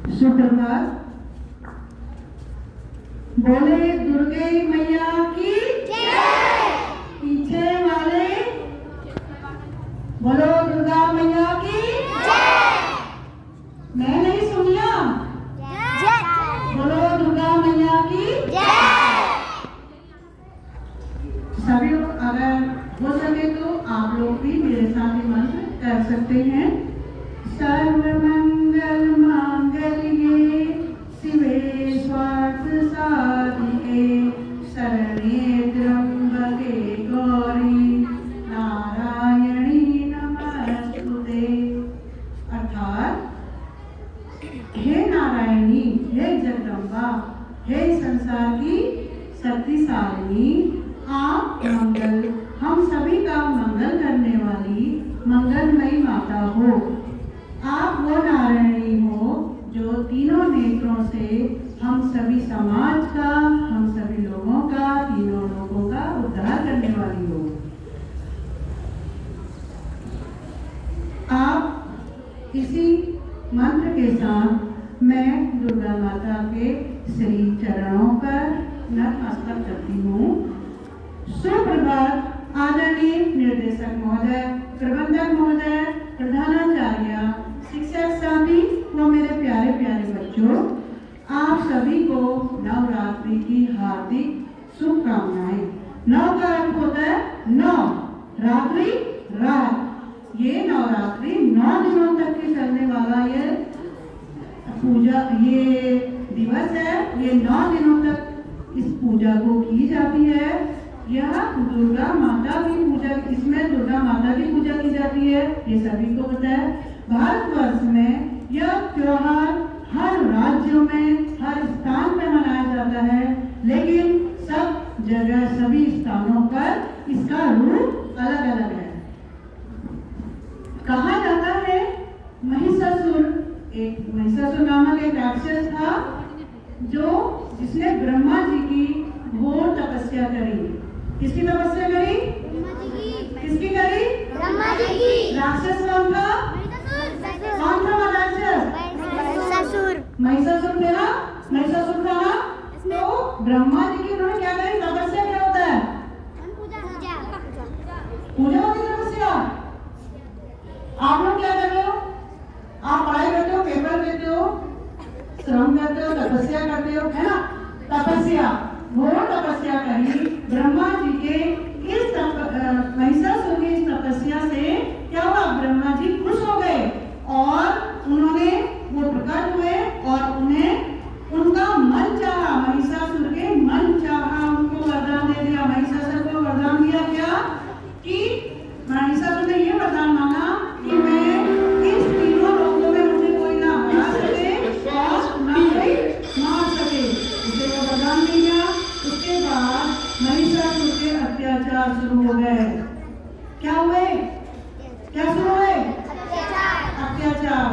सुप्रभात। बोले दुर्गे मैया की जय। पीछे वाले बोलो दुर्गा मैया की जय। मैं नहीं सुनिया, बोलो दुर्गा मैया की जय। सभी लोग अगर हो सके तो आप लोग भी मेरे साथ ये मंत्र कर सकते हैं। सर्वमंगल मांगल्ये शिवे स्वार्थ साधिके शरण्ये त्र्यंबके गौरी नारायणी नमस्तुते। अर्थात हे नारायणी, हे जगदम्बा, हे संसार की शक्तिशालिनी, आप मंगल, हम सभी का मंगल करने वाली मंगलमयी माता हो। आप वो नारायणी हो जो तीनों नेत्रों से हम सभी समाज का, हम सभी लोगों का, तीनों लोगों का उद्धार करने वाली हो। आप इसी मंत्र के साथ मैं दुर्गा माता के श्री चरणों पर नतमस्तक करती हूँ। सुप्रभात आदरणीय निर्देशक महोदय, प्रबंधक महोदय, प्रधानाचार्य, शिक्षक साथी व मेरे प्यारे प्यारे बच्चों, आप सभी को नवरात्रि की हार्दिक शुभकामनाएं। नव का अर्थ होता है नौ, रात्रि रात। ये नवरात्रि 9 दिनों तक के चलने वाला ये पूजा, ये दिवस है। ये 9 दिनों तक इस पूजा को की जाती है। यह दुर्गा माता की पूजा, इसमें दुर्गा माता की पूजा की जाती है, ये सभी को पता है। भारतवर्ष में यह त्योहार हर राज्यों में, हर स्थान पर मनाया जाता है, लेकिन सब जगह, सभी स्थानों पर इसका रूप अलग अलग है। कहा जाता है महिषासुर नामक एक राक्षस था जो जिसने ब्रह्मा जी की घोर तपस्या करी। किसकी तपस्या करी? किसकी करी? ब्रह्मा जी की। राक्षस कौन था? कौन था राक्षस? महिषासुर था ना? महिषासुर था ना? तो ब्रह्मा जी की उन्होंने क्या करी? तपस्या क्या होता है? पूजा होती है तपस्या। आप लोग क्या कर रहे हो? आप पढ़ाई करते हो, पेपर देते हो, श्रम करते हो, तपस्या करते हो, है ना? तपस्या, घोर तपस्या करी ब्रह्मा जी के इस महिषासुर की इस तपस्या से क्या हुआ? ब्रह्मा जी खुश हो गए और उन्होंने वो प्रकट हुए और उन्हें उनका मन चाहा, महिषासुर के मन चाहा, उनको वरदान दे दिया। महिषासुर को वरदान दिया क्या? कि महिषासुर ने ये वरदान मांगा कि मैं इस तीनों लोगों में मुझे कोई ना हरा सके और ना कोई मार सके। इसे वो वरदान मिल गया। उसके बाद महिषासुर के अत्याचार शुरू हो गए। क्या हुए? क्या शुरू हुए? अत्याचार।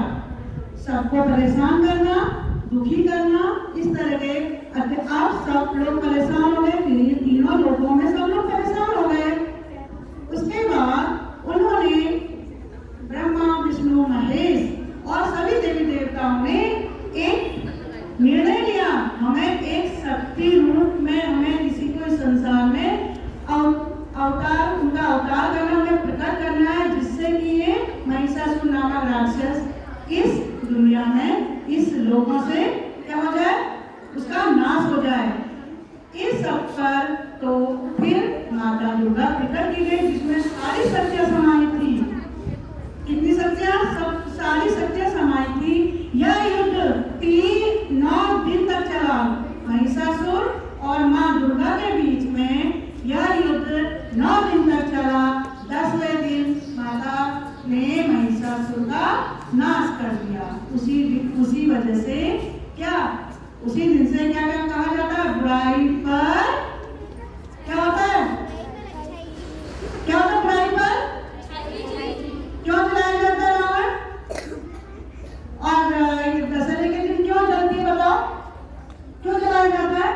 सबको परेशान करना, दुखी करना, इस तरह के आप सब लोग परेशान हो गए। तीनों लोगों में सब लोग परेशान हो गए। उसके बाद उन्होंने ब्रह्मा, विष्णु, महेश और सभी देवी देवताओं ने एक निर्णय लिया, हमें एक शक्ति रूप में, हमें किसी को इस संसार में अवतार, उनका अवतार करना, हमें प्रकट करना है, जिससे कि ये महिषासुर नामक राक्षस इस दुनिया में, इस लोगों से क्या हो जाए? उसका नाश हो जाए। इस सब पर तो फिर माता दुर्गा प्रकट की गई, जिसमें सारी शक्तियां समाई थी। कितनी शक्तियां? सब सारी शक्तियां समाई थी। यह युद्ध 9 दिन तक चला। महिषासुर और माँ दुर्गा के बीच में यह युद्ध 9 दिन तक चला। 10वें दिन माता ने महिषासुर का नाश कर दिया। उसी वजह से क्या, उसी दिन से क्या क्या कहा जाता है? बुराई पर क्या होता है? क्या होता है बुराई पर? क्यों जलाया जाता है रावण? और दशहरे के दिन क्यों जलती है बताओ? क्यों जलाया जाता है?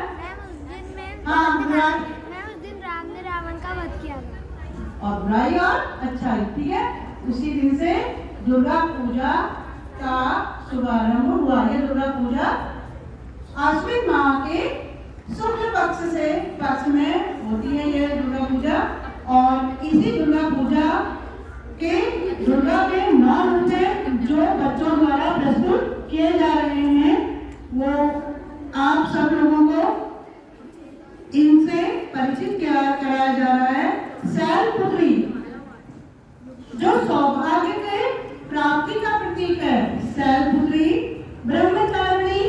हाँ, बुराई। उस दिन राम ने रावण का वध किया था। और बुराई और अच्छाई, ठीक है। उसी दिन से दुर्गा पूजा का शुभारंभ हुआ। यह दुर्गा पूजा आश्विन माह के शुक्ल पक्ष में होती है ये दुर्गा पूजा। और इसी दुर्गा पूजा के दुर्गा के 9 रूप हैं जो बच्चों द्वारा प्रस्तुत किए जा रहे हैं, वो आप सब लोगों को इनसे परिचित कराया जा रहा है। शैलपुत्री जो सौभाग्य के प्राप्ति का प्रतीक है, शैलपुत्री ब्रह्मचारिणी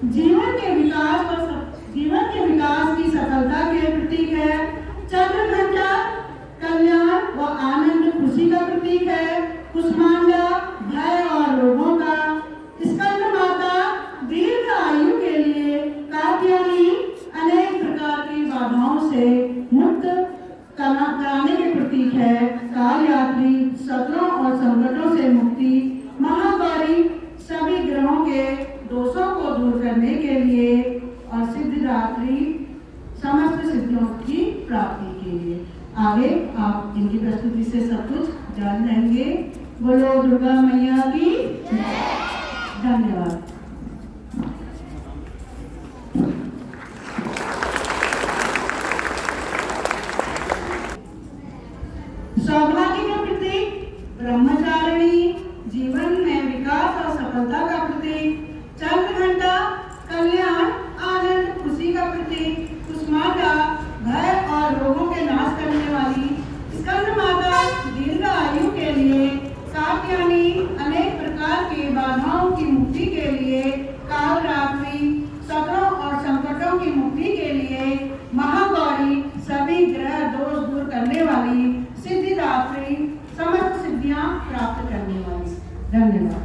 जीवन के विकास की सफलता के प्रतीक है। चंद्रघंटा कल्याण व आनंद खुशी का प्रतीक है। कुष्मांडा भय और रोगों का। स्कंद माता दीर्घ आयु के लिए। कात्यायनी अनेक प्रकार की बाधाओं से मुक्त कराने के प्रतीक है। कालयात्री शत्रुओं और संकटों से मुक्ति। महागौरी सभी ग्रहों के दोषों को दूर करने के लिए। और सिद्धिदात्री समस्त सिद्धियों की प्राप्ति के लिए। आगे आप इनकी प्रस्तुति से सब कुछ जान लेंगे। बोलो दुर्गा मैया की धन्यवाद। सौभाग्य के प्रतीक ब्रह्मचारिणी जीवन में विकास और सफलता का प्रतीक। चंद्रघंटा कल्याण आनंद खुशी का प्रतीक। कुष्मांडा भय और रोगों के नाश करने वाली। स्कंद माता दीर्घ आयु के लिए। कात्यायनी अनेक प्रकार की बाधाओं की मुक्ति के लिए। कालरात्रि शत्रुओं और संकटों की मुक्ति के लिए। महागौरी सभी ग्रह दोष दूर करने वाली। सिद्धिदात्री समस्त सिद्धियां प्राप्त करने वाली। धन्यवाद।